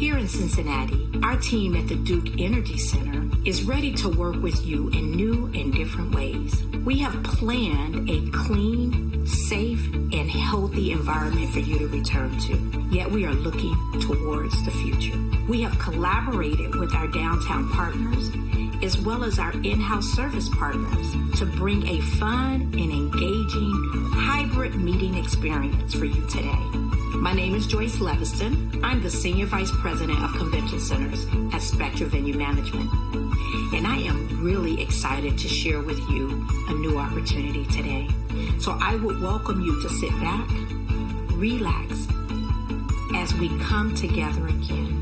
Here in Cincinnati, our team at the Duke Energy Center is ready to work with you in new and different ways. We have planned a clean, safe, and healthy environment for you to return to, yet we are looking towards the future. We have collaborated with our downtown partners as well as our in-house service partners to bring a fun and engaging hybrid meeting experience for you today. My name is Joyce Leviston. I'm the Senior Vice President of Convention Centers at Spectra Venue Management. And I am really excited to share with you a new opportunity today. So I would welcome you to sit back, relax, as we come together again.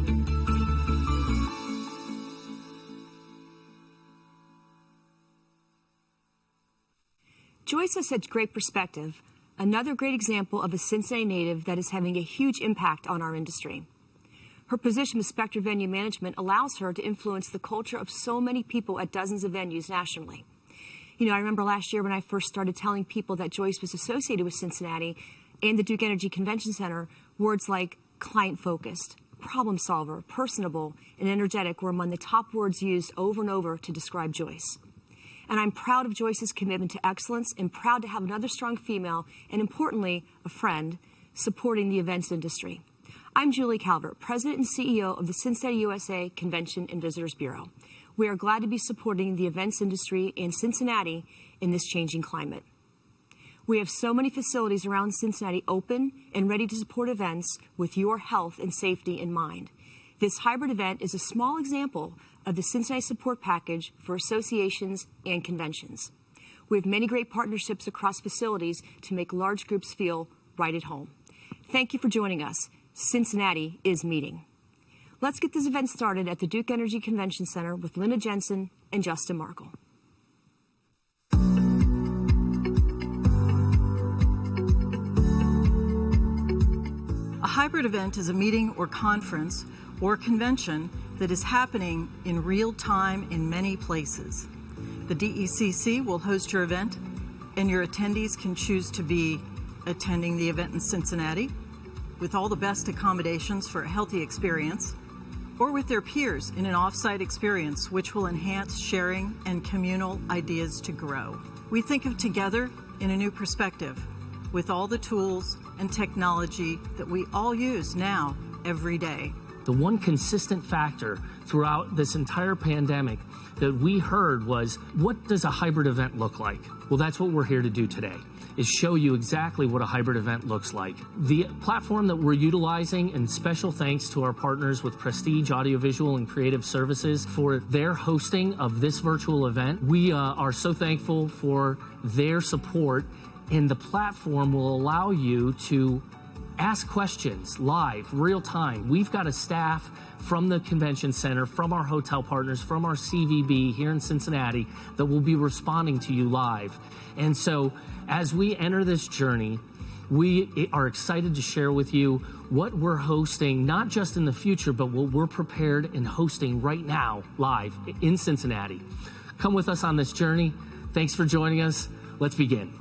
Joyce has such great perspective. Another great example of a Cincinnati native that is having a huge impact on our industry. Her position with Spectra Venue Management allows her to influence the culture of so many people at dozens of venues nationally. You know, I remember last year when I first started telling people that Joyce was associated with Cincinnati and the Duke Energy Convention Center, words like client-focused, problem solver, personable, and energetic were among the top words used over and over to describe Joyce. And I'm proud of Joyce's commitment to excellence and proud to have another strong female and, importantly, a friend supporting the events industry. I'm Julie Calvert, President and CEO of the Cincinnati USA Convention and Visitors Bureau. We are glad to be supporting the events industry in Cincinnati in this changing climate. We have so many facilities around Cincinnati open and ready to support events with your health and safety in mind. This hybrid event is a small example of the Cincinnati support package for associations and conventions. We have many great partnerships across facilities to make large groups feel right at home. Thank you for joining us. Cincinnati is meeting. Let's get this event started at the Duke Energy Convention Center with Linda Jensen and Justin Markle. A hybrid event is a meeting or conference or convention that is happening in real time in many places. The DECC will host your event, and your attendees can choose to be attending the event in Cincinnati with all the best accommodations for a healthy experience, or with their peers in an off-site experience which will enhance sharing and communal ideas to grow. We think of together in a new perspective with all the tools and technology that we all use now every day. The one consistent factor throughout this entire pandemic that we heard was, what does a hybrid event look like? Well, that's what we're here to do today, is show you exactly what a hybrid event looks like. The platform that we're utilizing, and special thanks to our partners with Prestige Audiovisual and Creative Services for their hosting of this virtual event. We are so thankful for their support, and the platform will allow you to ask questions live, real time. We've got a staff from the convention center, from our hotel partners, from our CVB here in Cincinnati that will be responding to you live. And so as we enter this journey, we are excited to share with you what we're hosting, not just in the future, but what we're prepared and hosting right now live in Cincinnati. Come with us on this journey. Thanks for joining us. Let's begin.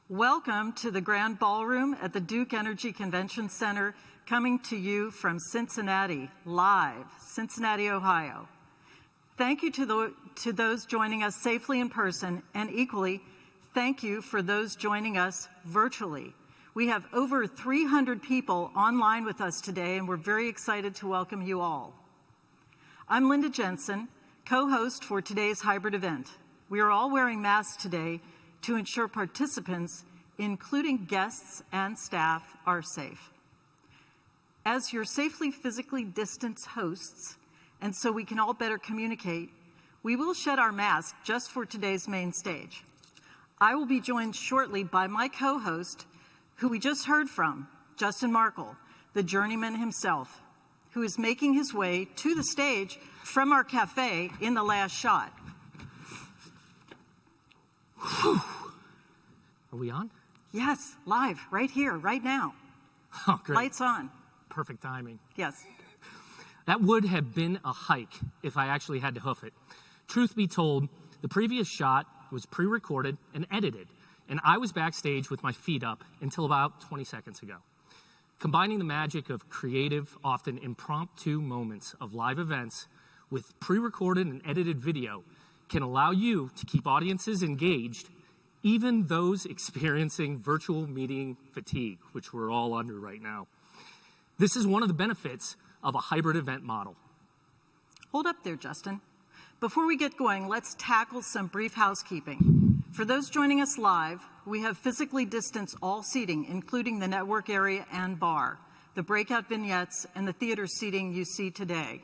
Welcome to the Grand Ballroom at the Duke Energy Convention Center, coming to you from Cincinnati, live, Cincinnati, Ohio. Thank you to those joining us safely in person, and equally, thank you for those joining us virtually. We have over 300 people online with us today, and we're very excited to welcome you all. I'm Linda Jensen, co-host for today's hybrid event. We are all wearing masks today to ensure participants, including guests and staff, are safe. As your safely physically distanced hosts, and so we can all better communicate, we will shed our masks just for today's main stage. I will be joined shortly by my co-host, who we just heard from, Justin Markle, the journeyman himself, who is making his way to the stage from our cafe in the last shot. Whew. Are we on? Yes, live, right here, right now. Oh, great. Lights on. Perfect timing. Yes. That would have been a hike if I actually had to hoof it. Truth be told, the previous shot was pre-recorded and edited, and I was backstage with my feet up until about 20 seconds ago. Combining the magic of creative, often impromptu moments of live events with pre-recorded and edited video can allow you to keep audiences engaged, even those experiencing virtual meeting fatigue, which we're all under right now. This is one of the benefits of a hybrid event model. Hold up there, Justin. Before we get going, let's tackle some brief housekeeping. For those joining us live, we have physically distanced all seating, including the network area and bar, the breakout vignettes, and the theater seating you see today.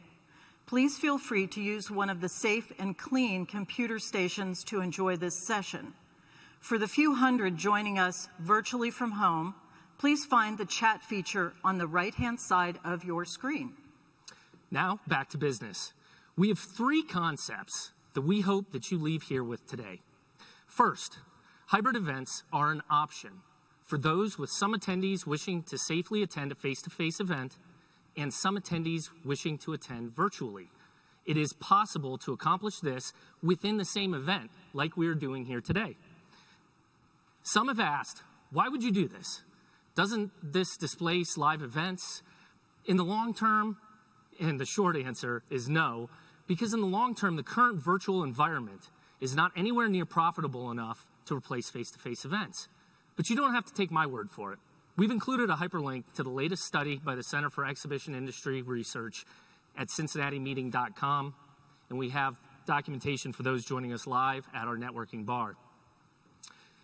Please feel free to use one of the safe and clean computer stations to enjoy this session. For the few hundred joining us virtually from home, please find the chat feature on the right-hand side of your screen. Now, back to business. We have 3 concepts that we hope that you leave here with today. First, hybrid events are an option for those with some attendees wishing to safely attend a face-to-face event and some attendees wishing to attend virtually. It is possible to accomplish this within the same event, like we are doing here today. Some have asked, why would you do this? Doesn't this displace live events? In the long term, and the short answer is no, because in the long term, the current virtual environment is not anywhere near profitable enough to replace face-to-face events. But you don't have to take my word for it. We've included a hyperlink to the latest study by the Center for Exhibition Industry Research at cincinnatimeeting.com, and we have documentation for those joining us live at our networking bar.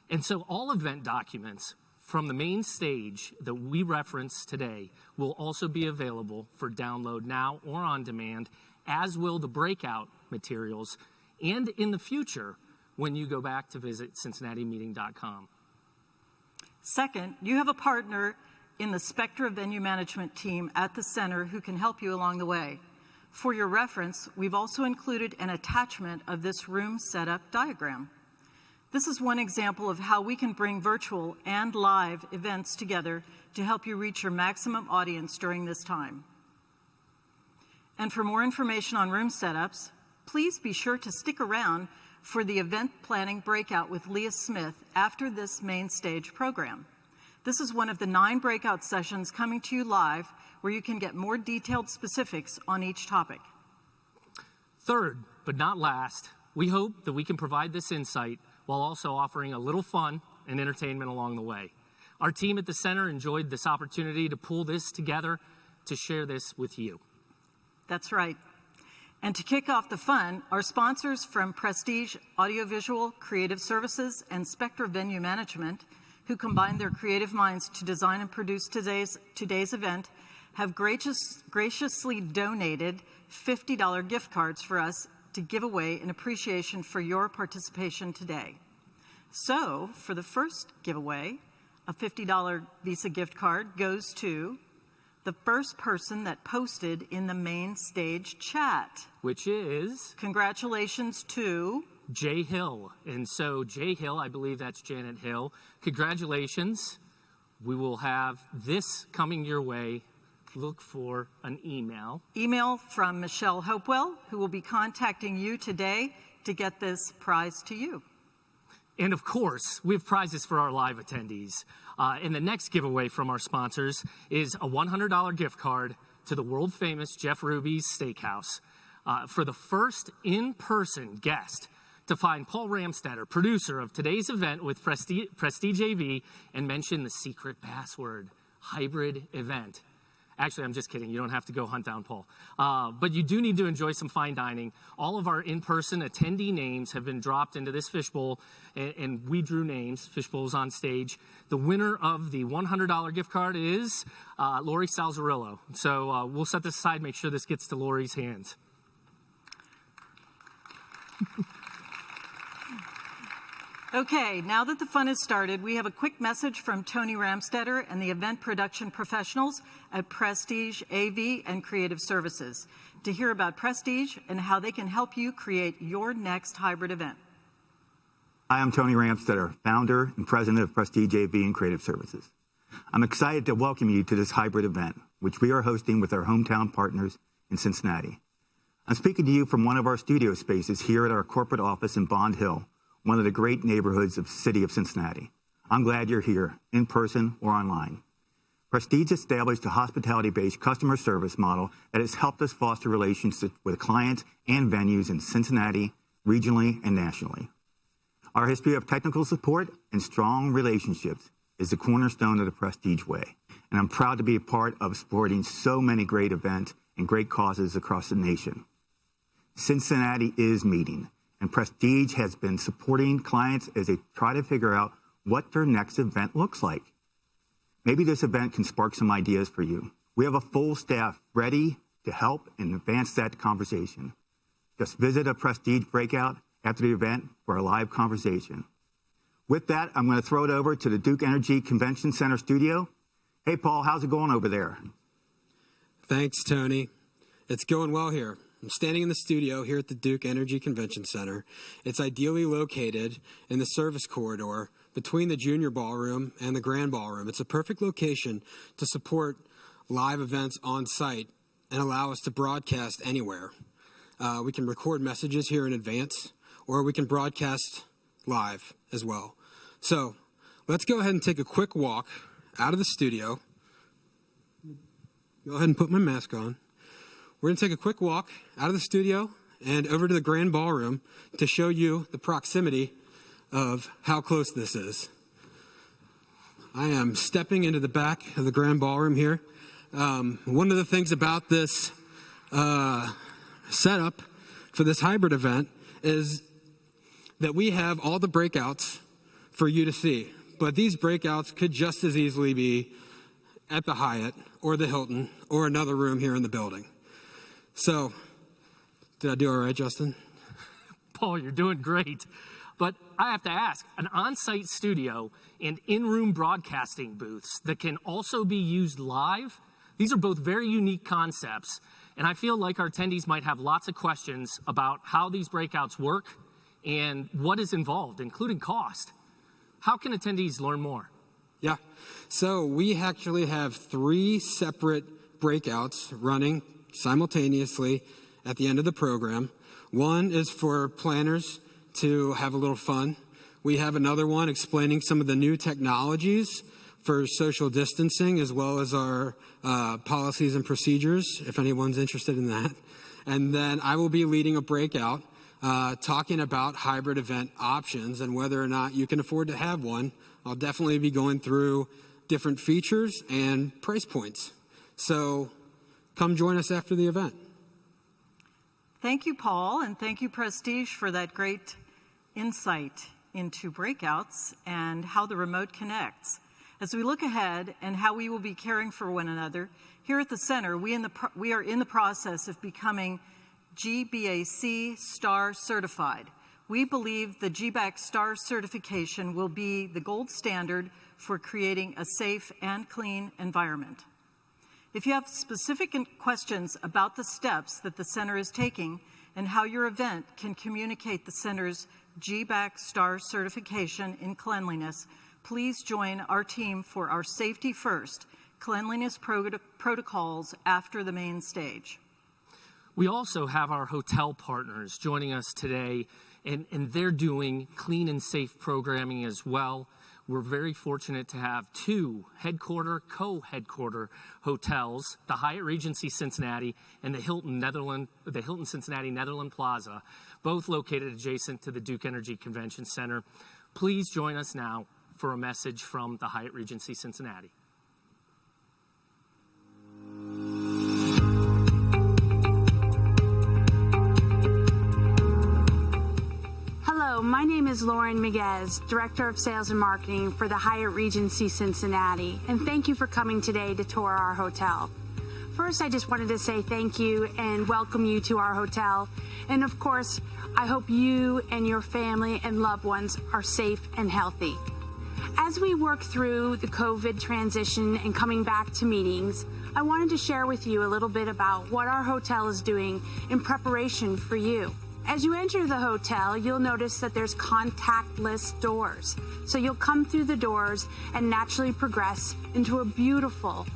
And so all event documents from the main stage that we reference today will also be available for download now or on demand, as will the breakout materials, and in the future when you go back to visit cincinnatimeeting.com. Second, you have a partner in the Spectra Venue Management team at the center who can help you along the way. For your reference, we've also included an attachment of this room setup diagram. This is one example of how we can bring virtual and live events together to help you reach your maximum audience during this time. And for more information on room setups, please be sure to stick around for the event planning breakout with Leah Smith after this main stage program. This is one of the 9 breakout sessions coming to you live where you can get more detailed specifics on each topic. Third, but not last, we hope that we can provide this insight while also offering a little fun and entertainment along the way. Our team at the center enjoyed this opportunity to pull this together to share this with you. That's right. And to kick off the fun, our sponsors from Prestige Audiovisual Creative Services and Spectra Venue Management, who combined their creative minds to design and produce today's event, have graciously donated $50 gift cards for us to give away in appreciation for your participation today. So, for the first giveaway, a $50 Visa gift card goes to the first person that posted in the main stage chat. Which is? Congratulations to Jay Hill. And so Jay Hill, I believe that's Janet Hill. Congratulations. We will have this coming your way. Look for an email. Email from Michelle Hopewell, who will be contacting you today to get this prize to you. And of course, we have prizes for our live attendees. And the next giveaway from our sponsors is a $100 gift card to the world-famous Jeff Ruby's Steakhouse. For the first in-person guest to find Paul Ramstetter, producer of today's event with Prestige AV, and mention the secret password, hybrid event. Actually, I'm just kidding. You don't have to go hunt down Paul. But you do need to enjoy some fine dining. All of our in-person attendee names have been dropped into this fishbowl, and we drew names. Fishbowl's on stage. The winner of the $100 gift card is Lori Salzarillo. So we'll set this aside, make sure this gets to Lori's hands. Okay, now that the fun has started, we have a quick message from Tony Ramstetter and the event production professionals at Prestige AV and Creative Services to hear about Prestige and how they can help you create your next hybrid event. Hi, I'm Tony Ramstetter, founder and president of Prestige AV and Creative Services. I'm excited to welcome you to this hybrid event, which we are hosting with our hometown partners in Cincinnati. I'm speaking to you from one of our studio spaces here at our corporate office in Bond Hill, one of the great neighborhoods of the city of Cincinnati. I'm glad you're here, in person or online. Prestige established a hospitality-based customer service model that has helped us foster relationships with clients and venues in Cincinnati, regionally and nationally. Our history of technical support and strong relationships is the cornerstone of the Prestige way, and I'm proud to be a part of supporting so many great events and great causes across the nation. Cincinnati is meeting, and Prestige has been supporting clients as they try to figure out what their next event looks like. Maybe this event can spark some ideas for you. We have a full staff ready to help and advance that conversation. Just visit a Prestige breakout after the event for a live conversation. With that, I'm going to throw it over to the Duke Energy Convention Center studio. Hey, Paul, how's it going over there? Thanks, Tony. It's going well here. I'm standing in the studio here at the Duke Energy Convention Center. It's ideally located in the service corridor between the Junior Ballroom and the Grand Ballroom. It's a perfect location to support live events on site and allow us to broadcast anywhere. We can record messages here in advance, or we can broadcast live as well. So let's go ahead and take a quick walk out of the studio. Go ahead and put my mask on. We're going to take a quick walk out of the studio and over to the Grand Ballroom to show you the proximity of how close this is. I am stepping into the back of the Grand Ballroom here. One of the things about this setup for this hybrid event is that we have all the breakouts for you to see. But these breakouts could just as easily be at the Hyatt or the Hilton or another room here in the building. So, did I do all right, Justin? Paul, you're doing great. But I have to ask, an on-site studio and in-room broadcasting booths that can also be used live, these are both very unique concepts. And I feel like our attendees might have lots of questions about how these breakouts work and what is involved, including cost. How can attendees learn more? Yeah, so we actually have 3 separate breakouts running simultaneously at the end of the program. One is for planners to have a little fun. We have another one explaining some of the new technologies for social distancing, as well as our policies and procedures, if anyone's interested in that. And then I will be leading a breakout talking about hybrid event options and whether or not you can afford to have one. I'll definitely be going through different features and price points. So come join us after the event. Thank you, Paul, and thank you, Prestige, for that great insight into breakouts and how the remote connects. As we look ahead and how we will be caring for one another, here at the center, we are in the process of becoming GBAC Star certified. We believe the GBAC Star certification will be the gold standard for creating a safe and clean environment. If you have specific questions about the steps that the center is taking and how your event can communicate the center's GBAC Star certification in cleanliness, please join our team for our Safety First cleanliness protocols after the main stage. We also have our hotel partners joining us today, and they're doing clean and safe programming as well. We're very fortunate to have 2 co-headquarter hotels, the Hyatt Regency Cincinnati and the Hilton Cincinnati Netherland Plaza, both located adjacent to the Duke Energy Convention Center. Please join us now for a message from the Hyatt Regency Cincinnati. Hello, my name is Lauren Miguez, Director of Sales and Marketing for the Hyatt Regency Cincinnati, and thank you for coming today to tour our hotel. First, I just wanted to say thank you and welcome you to our hotel. And of course, I hope you and your family and loved ones are safe and healthy. As we work through the COVID transition and coming back to meetings, I wanted to share with you a little bit about what our hotel is doing in preparation for you. As you enter the hotel, you'll notice that there's contactless doors. So you'll come through the doors and naturally progress into a beautiful,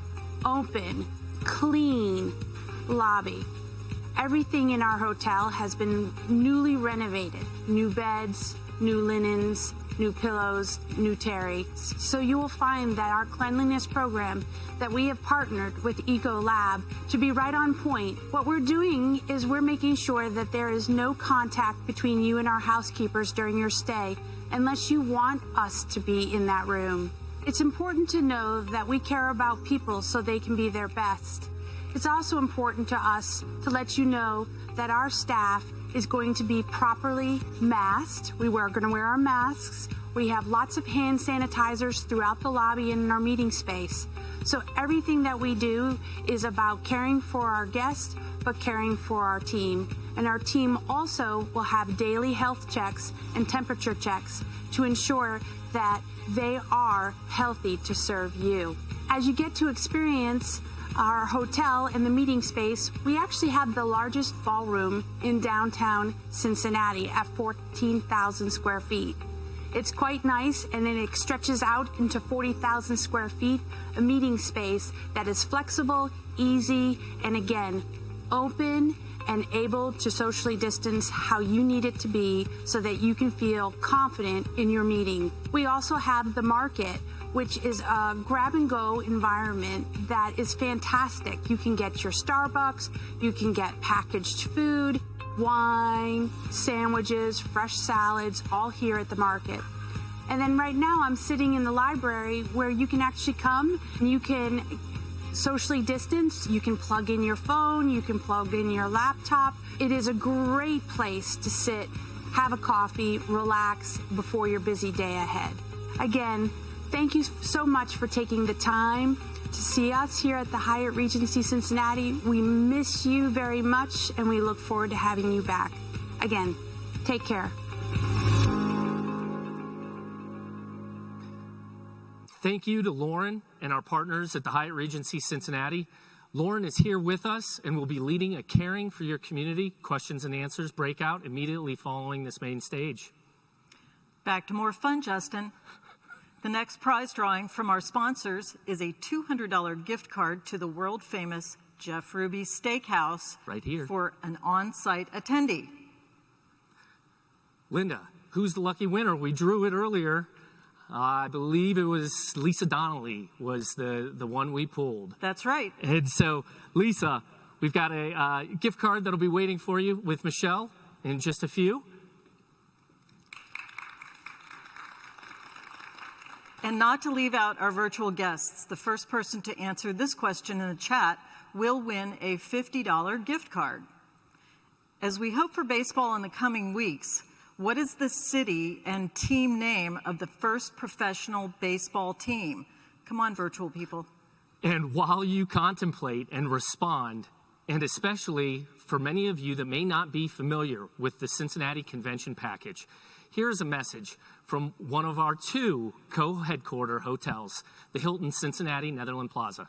open, clean lobby. Everything in our hotel has been newly renovated. New beds, new linens, new pillows, new terries. So you will find that our cleanliness program that we have partnered with EcoLab to be right on point. What we're doing is we're making sure that there is no contact between you and our housekeepers during your stay unless you want us to be in that room. It's important to know that we care about people so they can be their best. It's also important to us to let you know that our staff is going to be properly masked. We are going to wear our masks. We have lots of hand sanitizers throughout the lobby and in our meeting space. So everything that we do is about caring for our guests, but caring for our team. And our team also will have daily health checks and temperature checks to ensure that they are healthy to serve you. As you get to experience our hotel and the meeting space, we actually have the largest ballroom in downtown Cincinnati at 14,000 square feet. It's quite nice, and then it stretches out into 40,000 square feet, a meeting space that is flexible, easy, and again, open and able to socially distance how you need it to be so that you can feel confident in your meeting. We also have the market, which is a grab-and-go environment that is fantastic. You can get your Starbucks, you can get packaged food, wine, sandwiches, fresh salads, all here at the market. And then right now I'm sitting in the library where you can actually come and you can socially distance, you can plug in your phone, you can plug in your laptop. It is a great place to sit, have a coffee, relax before your busy day ahead. Again, thank you so much for taking the time to see us here at the Hyatt Regency Cincinnati. We miss you very much, and we look forward to having you back. Again, take care. Thank you to Lauren and our partners at the Hyatt Regency Cincinnati. Lauren is here with us and will be leading a Caring for Your Community questions and answers breakout immediately following this main stage. Back to more fun, Justin. The next prize drawing from our sponsors is a $200 gift card to the world-famous Jeff Ruby Steakhouse right here for an on-site attendee. Linda, who's the lucky winner? We drew it earlier. I believe it was Lisa Donnelly was the one we pulled. That's right. And so, Lisa, we've got a gift card that'll be waiting for you with Michelle in just a few. And not to leave out our virtual guests, the first person to answer this question in the chat will win a $50 gift card. As we hope for baseball in the coming weeks, what is the city and team name of the first professional baseball team? Come on, virtual people. And while you contemplate and respond, and especially for many of you that may not be familiar with the Cincinnati Convention Package, here's a message from one of our two co-headquarter hotels, the Hilton Cincinnati Netherland Plaza.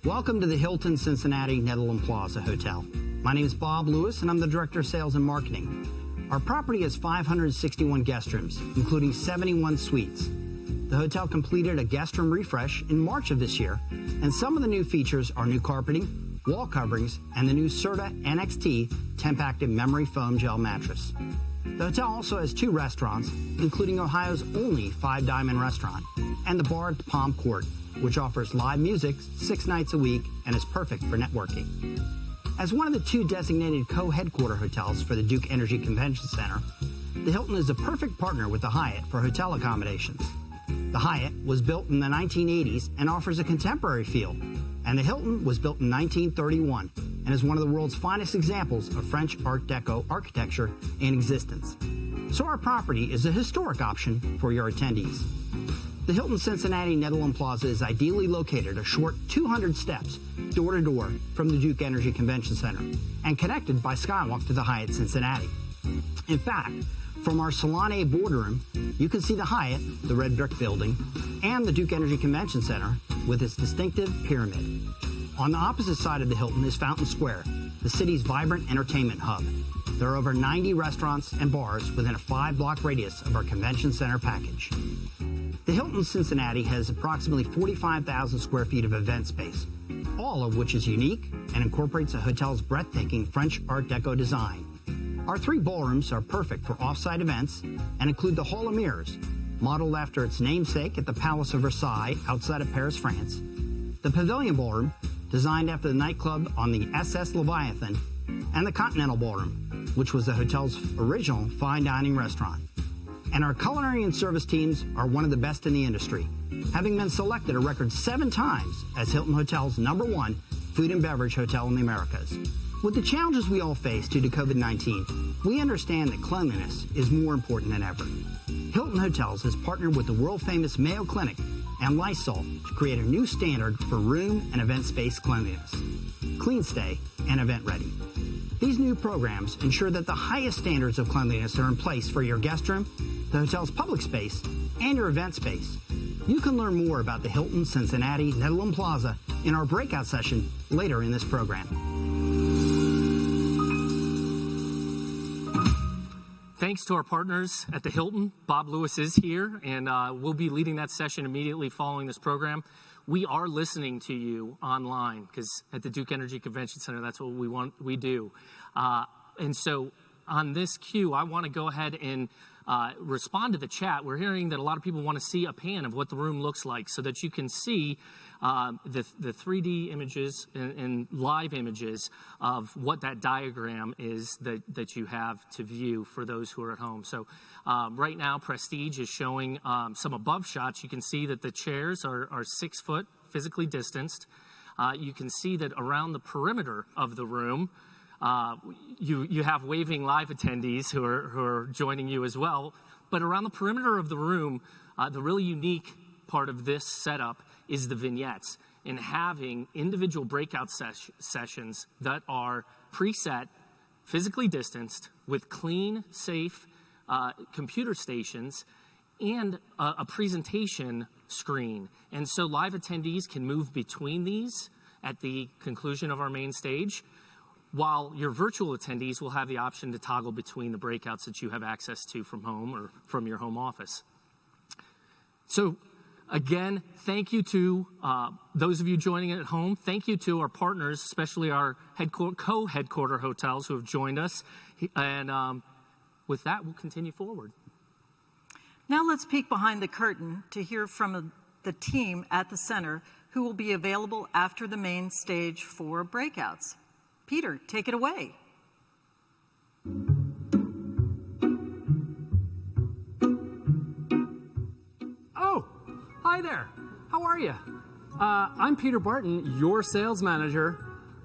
Welcome to the Hilton Cincinnati Netherland Plaza Hotel. My name is Bob Lewis, and I'm the Director of Sales and Marketing. Our property has 561 guest rooms, including 71 suites. The hotel completed a guest room refresh in March of this year, and some of the new features are new carpeting, wall coverings, and the new Serta NXT Temp-Active Memory Foam Gel Mattress. The hotel also has 2 restaurants, including Ohio's only 5 Diamond restaurant, and the bar at the Palm Court, which offers live music 6 nights a week and is perfect for networking. As one of the 2 designated co-headquarter hotels for the Duke Energy Convention Center, the Hilton is a perfect partner with the Hyatt for hotel accommodations. The Hyatt was built in the 1980s and offers a contemporary feel, and the Hilton was built in 1931 and is one of the world's finest examples of French Art Deco architecture in existence. So our property is a historic option for your attendees. The Hilton Cincinnati Netherland Plaza is ideally located a short 200 steps door to door from the Duke Energy Convention Center and connected by skywalk to the Hyatt Cincinnati. In fact, from our Salon A boardroom, you can see the Hyatt, the red brick building, and the Duke Energy Convention Center with its distinctive pyramid. On the opposite side of the Hilton is Fountain Square, the city's vibrant entertainment hub. There are over 90 restaurants and bars within a 5-block radius of our convention center package. The Hilton Cincinnati has approximately 45,000 square feet of event space, all of which is unique and incorporates a hotel's breathtaking French Art Deco design. Our 3 ballrooms are perfect for off-site events and include the Hall of Mirrors, modeled after its namesake at the Palace of Versailles outside of Paris, France, the Pavilion Ballroom, designed after the nightclub on the SS Leviathan, and the Continental Ballroom, which was the hotel's original fine dining restaurant. And our culinary and service teams are one of the best in the industry, having been selected a record 7 times as Hilton Hotel's #1 food and beverage hotel in the Americas. With the challenges we all face due to COVID-19, we understand that cleanliness is more important than ever. Hilton Hotels has partnered with the world-famous Mayo Clinic and Lysol to create a new standard for room and event space cleanliness, clean stay, and event ready. These new programs ensure that the highest standards of cleanliness are in place for your guest room, the hotel's public space, and your event space. You can learn more about the Hilton Cincinnati Netherland Plaza in our breakout session later in this program. Thanks to our partners at the Hilton. Bob Lewis is here, and we'll be leading that session immediately following this program. We are listening to you online, because at the Duke Energy Convention Center, that's what we do. And so on this cue, I want to go ahead and respond to the chat. We're hearing that a lot of people want to see a pan of what the room looks like so that you can see the 3D images and live images of what that diagram is that you have to view for those who are at home. So right now, Prestige is showing some above shots. You can see that the chairs are 6 foot physically distanced. You can see that around the perimeter of the room, you have waving live attendees who are joining you as well. But around the perimeter of the room, the really unique part of this setup is the vignettes, and having individual breakout sessions that are preset, physically distanced, with clean, safe computer stations and a presentation screen. And so live attendees can move between these at the conclusion of our main stage, while your virtual attendees will have the option to toggle between the breakouts that you have access to from home or from your home office. So again, thank you to those of you joining at home. Thank you to our partners, especially our co-headquarter hotels who have joined us. And with that, we'll continue forward. Now let's peek behind the curtain to hear from the team at the center who will be available after the main stage for breakouts. Peter, take it away. Oh, hi there. How are you? I'm Peter Barton, your sales manager,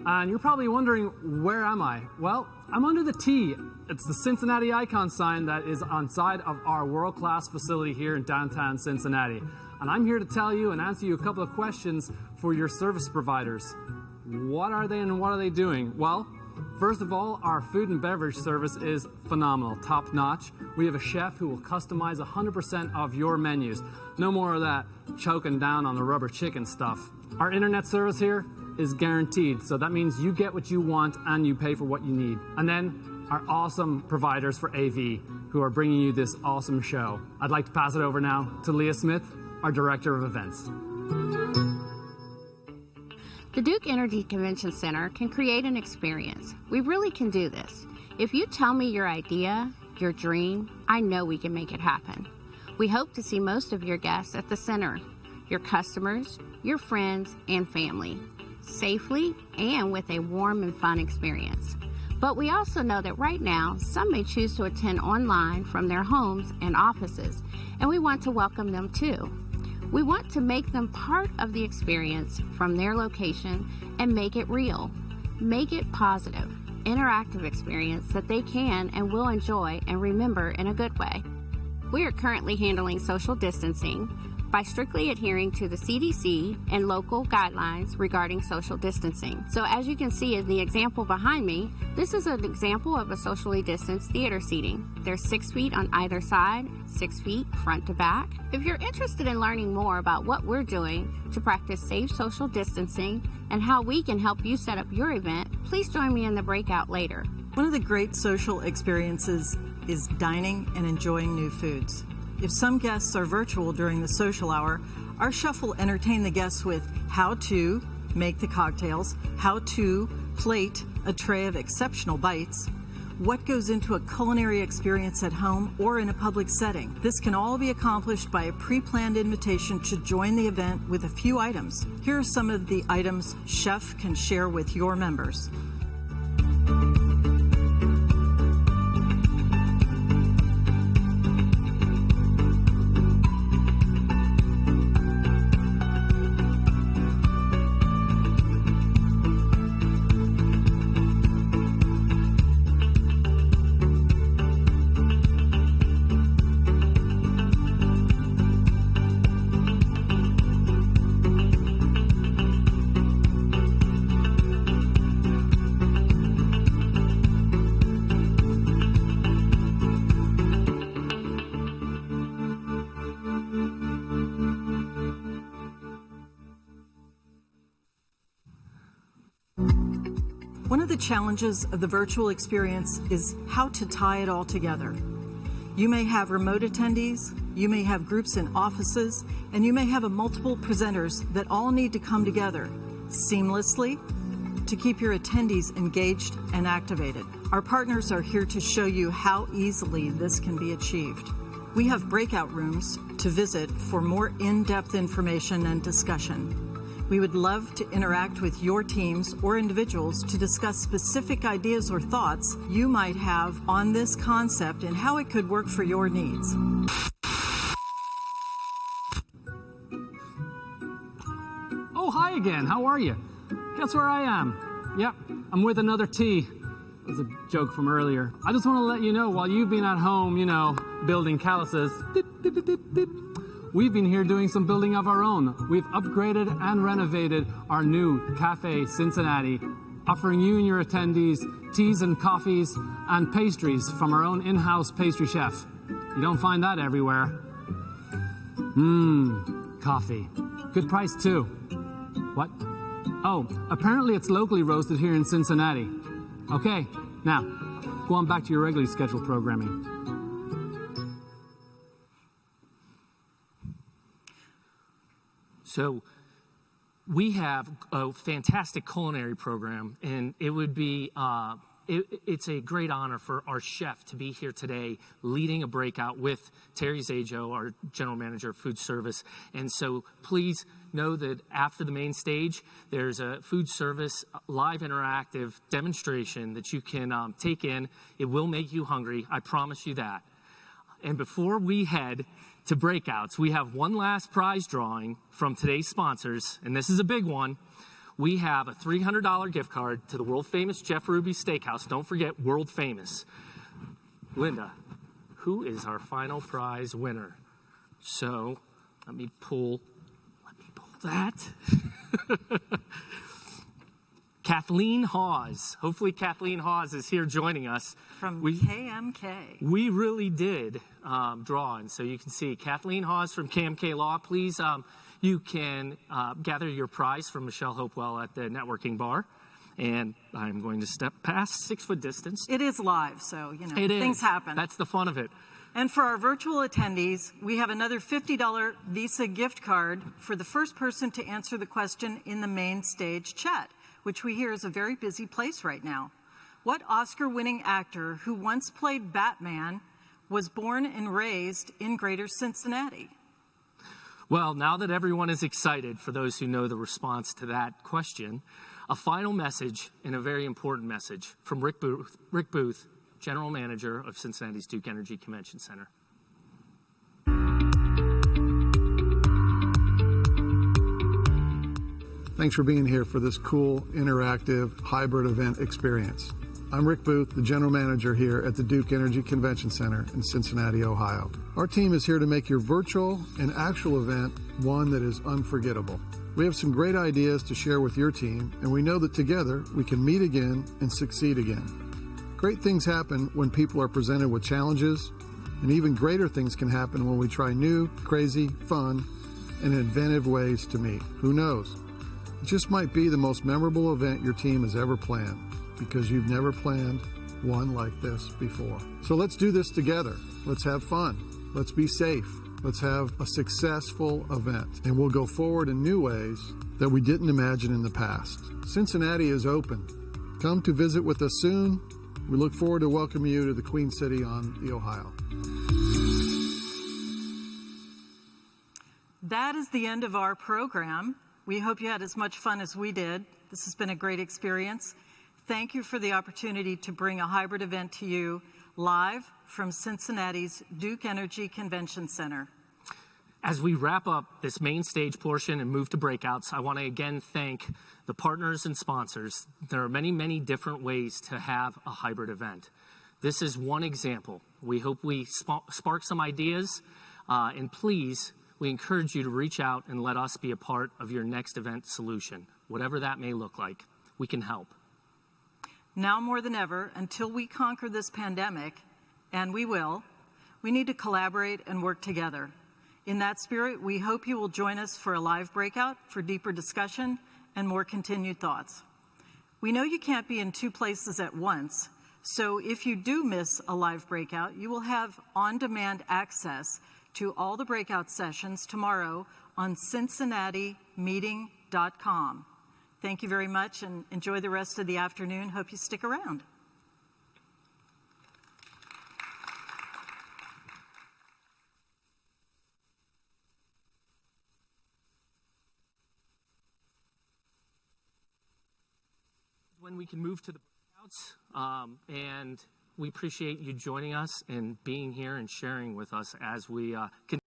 and you're probably wondering, where am I? Well, I'm under the T. It's the Cincinnati Icon sign that is on side of our world-class facility here in downtown Cincinnati. And I'm here to tell you and answer you a couple of questions for your service providers. What are they and what are they doing? Well, first of all, our food and beverage service is phenomenal, top-notch. We have a chef who will customize 100% of your menus. No more of that choking down on the rubber chicken stuff. Our internet service here is guaranteed, so that means you get what you want and you pay for what you need. And then our awesome providers for AV who are bringing you this awesome show. I'd like to pass it over now to Leah Smith, our Director of Events. The Duke Energy Convention Center can create an experience. We really can do this. If you tell me your idea, your dream, I know we can make it happen. We hope to see most of your guests at the center, your customers, your friends, and family, safely and with a warm and fun experience. But we also know that right now, some may choose to attend online from their homes and offices, and we want to welcome them too. We want to make them part of the experience from their location and make it real. Make it positive, interactive experience that they can and will enjoy and remember in a good way. We are currently handling social distancing by strictly adhering to the CDC and local guidelines regarding social distancing. So as you can see in the example behind me, this is an example of a socially distanced theater seating. There's 6 feet on either side, 6 feet front to back. If you're interested in learning more about what we're doing to practice safe social distancing and how we can help you set up your event, please join me in the breakout later. One of the great social experiences is dining and enjoying new foods. If some guests are virtual during the social hour, our chef will entertain the guests with how-to make the cocktails, how to plate a tray of exceptional bites, what goes into a culinary experience at home or in a public setting. This can all be accomplished by a pre-planned invitation to join the event with a few items. Here are some of the items Chef can share with your members. One of the challenges of the virtual experience is how to tie it all together. You may have remote attendees, you may have groups in offices, and you may have multiple presenters that all need to come together seamlessly to keep your attendees engaged and activated. Our partners are here to show you how easily this can be achieved. We have breakout rooms to visit for more in-depth information and discussion. We would love to interact with your teams or individuals to discuss specific ideas or thoughts you might have on this concept and how it could work for your needs. Oh, hi again. How are you? Guess where I am? Yep, I'm with another T. That was a joke from earlier. I just want to let you know, while you've been at home, building calluses, beep, beep, beep, beep, beep, we've been here doing some building of our own. We've upgraded and renovated our new Cafe Cincinnati, offering you and your attendees teas and coffees and pastries from our own in-house pastry chef. You don't find that everywhere. Coffee. Good price too. What? Oh, apparently it's locally roasted here in Cincinnati. Okay, now, go on back to your regularly scheduled programming. So we have a fantastic culinary program, and it would be it's a great honor for our chef to be here today leading a breakout with Terry Zajo, our general manager of food service. And so please know that after the main stage, there's a food service live interactive demonstration that you can take in. It will make you hungry, I promise you that. And before we head to breakouts, we have one last prize drawing from today's sponsors, and this is a big one. We have a $300 gift card to the world-famous Jeff Ruby Steakhouse. Don't forget, world-famous. Linda, who is our final prize winner? So let me pull that. Kathleen Hawes. Hopefully Kathleen Hawes is here joining us. From KMK. We really did draw, and so you can see Kathleen Hawes from KMK Law. Please, you can gather your prize from Michelle Hopewell at the networking bar. And I'm going to step past 6-foot distance. It is live, so, things happen. That's the fun of it. And for our virtual attendees, we have another $50 Visa gift card for the first person to answer the question in the main stage chat, which we hear is a very busy place right now. What Oscar-winning actor who once played Batman was born and raised in Greater Cincinnati? Well, now that everyone is excited, for those who know the response to that question, a final message, and a very important message, from Rick Booth, General Manager of Cincinnati's Duke Energy Convention Center. Thanks for being here for this cool, interactive, hybrid event experience. I'm Rick Booth, the General Manager here at the Duke Energy Convention Center in Cincinnati, Ohio. Our team is here to make your virtual and actual event one that is unforgettable. We have some great ideas to share with your team, and we know that together we can meet again and succeed again. Great things happen when people are presented with challenges, and even greater things can happen when we try new, crazy, fun, and inventive ways to meet. Who knows? It just might be the most memorable event your team has ever planned, because you've never planned one like this before. So let's do this together. Let's have fun. Let's be safe. Let's have a successful event, and we'll go forward in new ways that we didn't imagine in the past. Cincinnati is open. Come to visit with us soon. We look forward to welcoming you to the Queen City on the Ohio. That is the end of our program. We hope you had as much fun as we did. This has been a great experience. Thank you for the opportunity to bring a hybrid event to you live from Cincinnati's Duke Energy Convention Center. As we wrap up this main stage portion and move to breakouts, I want to again thank the partners and sponsors. There are many, many different ways to have a hybrid event. This is one example. We hope we spark some ideas, and please, we encourage you to reach out and let us be a part of your next event solution, whatever that may look like. We can help. Now more than ever, until we conquer this pandemic, and we will, we need to collaborate and work together. In that spirit, we hope you will join us for a live breakout for deeper discussion and more continued thoughts. We know you can't be in two places at once, so if you do miss a live breakout, you will have on-demand access to all the breakout sessions tomorrow on CincinnatiMeeting.com. Thank you very much and enjoy the rest of the afternoon. Hope you stick around. When we can move to the breakouts, and we appreciate you joining us and being here and sharing with us as we continue.